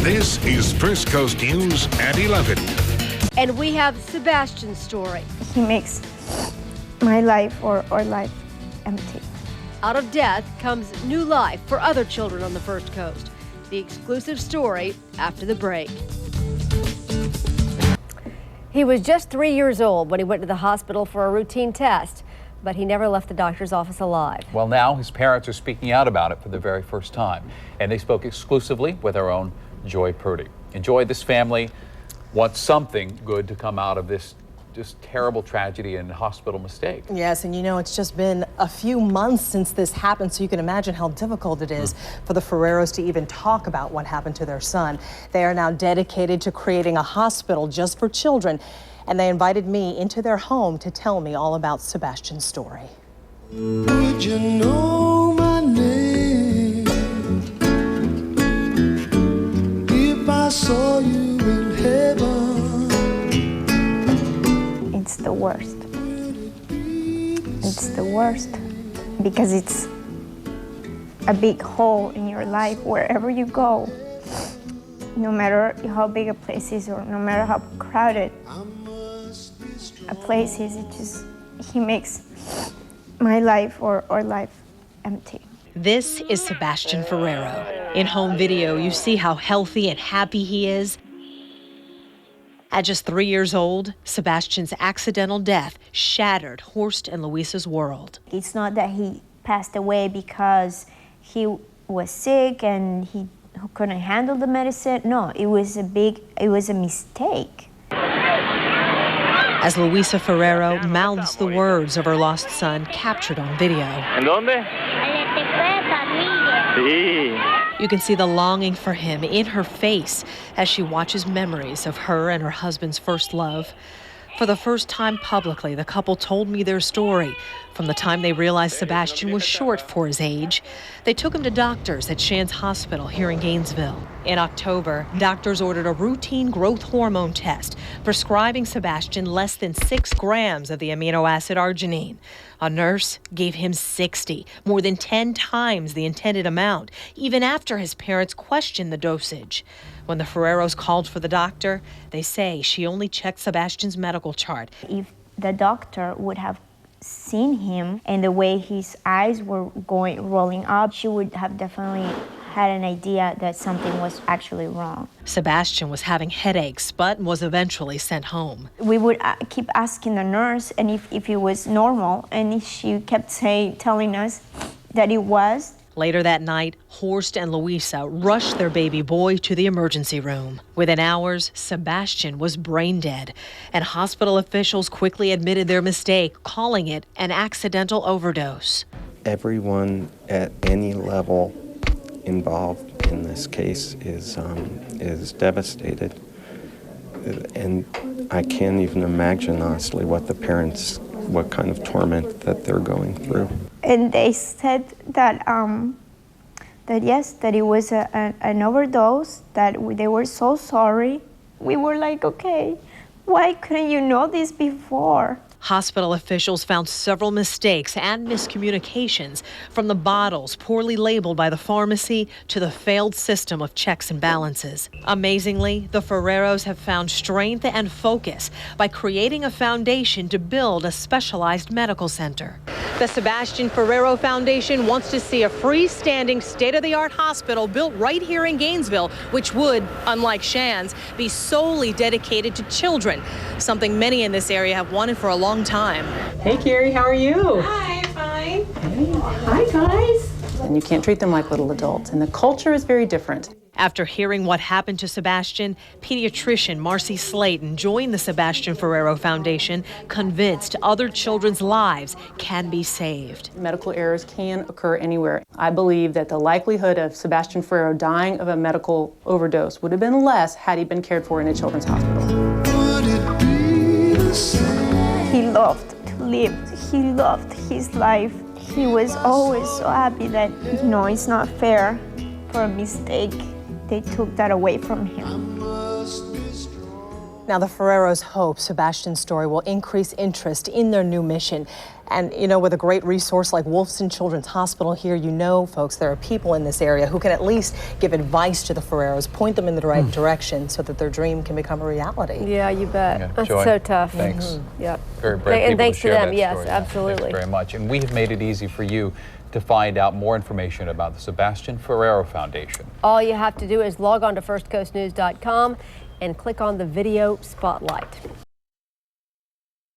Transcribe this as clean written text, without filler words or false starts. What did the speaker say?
This is First Coast News at 11. And we have Sebastian's story. He makes my life or life empty. Out of death comes new life for other children on the First Coast. The exclusive story after the break. He was just 3 years old when he went to the hospital for a routine test, but he never left the doctor's office alive. Well, now his parents are speaking out about it for the very first time, and they spoke exclusively with our own Joy Purdy. And Joy, this family wants something good to come out of this just terrible tragedy and hospital mistake. Yes, and you know, it's just been a few months since this happened, so you can imagine how difficult it is for the Ferreros to even talk about what happened to their son. They are now dedicated to creating a hospital just for children, and they invited me into their home to tell me all about Sebastian's story. Would you know my name if I saw you in heaven? It's the worst. It's the worst because it's a big hole in your life wherever you go. No matter how big a place is or no matter how crowded a place is, he makes my life or life empty. This is Sebastian Ferrero. In home video, you see how healthy and happy he is. At just 3 years old, Sebastian's accidental death shattered Horst and Luisa's world. It's not that he passed away because he was sick and he couldn't handle the medicine. No, it was a mistake. As Luisa Ferrero mouths the words of her lost son captured on video. ¿En dónde? Sí. You can see the longing for him in her face as she watches memories of her and her husband's first love. For the first time publicly, the couple told me their story. From the time they realized Sebastian was short for his age, they took him to doctors at Shands Hospital here in Gainesville. In October, doctors ordered a routine growth hormone test, prescribing Sebastian less than 6 grams of the amino acid arginine. A nurse gave him 60, more than 10 times the intended amount, even after his parents questioned the dosage. When the Ferreros called for the doctor, they say she only checked Sebastian's medical chart. If the doctor would have seen him and the way his eyes were rolling up, she would have definitely had an idea that something was actually wrong. Sebastian was having headaches, but was eventually sent home. We would keep asking the nurse and if it was normal, and she kept telling us that it was. Later that night, Horst and Luisa rushed their baby boy to the emergency room. Within hours, Sebastian was brain dead, and hospital officials quickly admitted their mistake, calling it an accidental overdose. Everyone at any level involved in this case is devastated, and I can't even imagine honestly what kind of torment that they're going through. And they said that yes, that it was an overdose, that they were so sorry. We were like, okay, why couldn't you know this before? Hospital officials found several mistakes and miscommunications, from the bottles poorly labeled by the pharmacy to the failed system of checks and balances. Amazingly, the Ferreros have found strength and focus by creating a foundation to build a specialized medical center. The Sebastian Ferrero Foundation wants to see a freestanding, state-of-the-art hospital built right here in Gainesville, which would, unlike Shands, be solely dedicated to children, something many in this area have wanted for a long time. Hey, Carrie, how are you? Hi, fine. Hey. Hi, guys. And you can't treat them like little adults, and the culture is very different. After hearing what happened to Sebastian, pediatrician Marcy Slayton joined the Sebastian Ferrero Foundation, convinced other children's lives can be saved. Medical errors can occur anywhere. I believe that the likelihood of Sebastian Ferrero dying of a medical overdose would have been less had he been cared for in a children's hospital. He loved to live. He loved his life. He was always so happy that, it's not fair for a mistake. They took that away from him. Now, the Ferreros hope Sebastian's story will increase interest in their new mission. And, you know, with a great resource like Wolfson Children's Hospital here, you know, folks, there are people in this area who can at least give advice to the Ferreros, point them in the right direction so that their dream can become a reality. Yeah, you bet. Yeah, That's Joy, so tough. Thanks. Yep. Very brave people And thanks to to share them. that Yes, story. absolutely. Thanks very much. And we have made it easy for you to find out more information about the Sebastian Ferrero Foundation. All you have to do is log on to firstcoastnews.com and click on the video spotlight.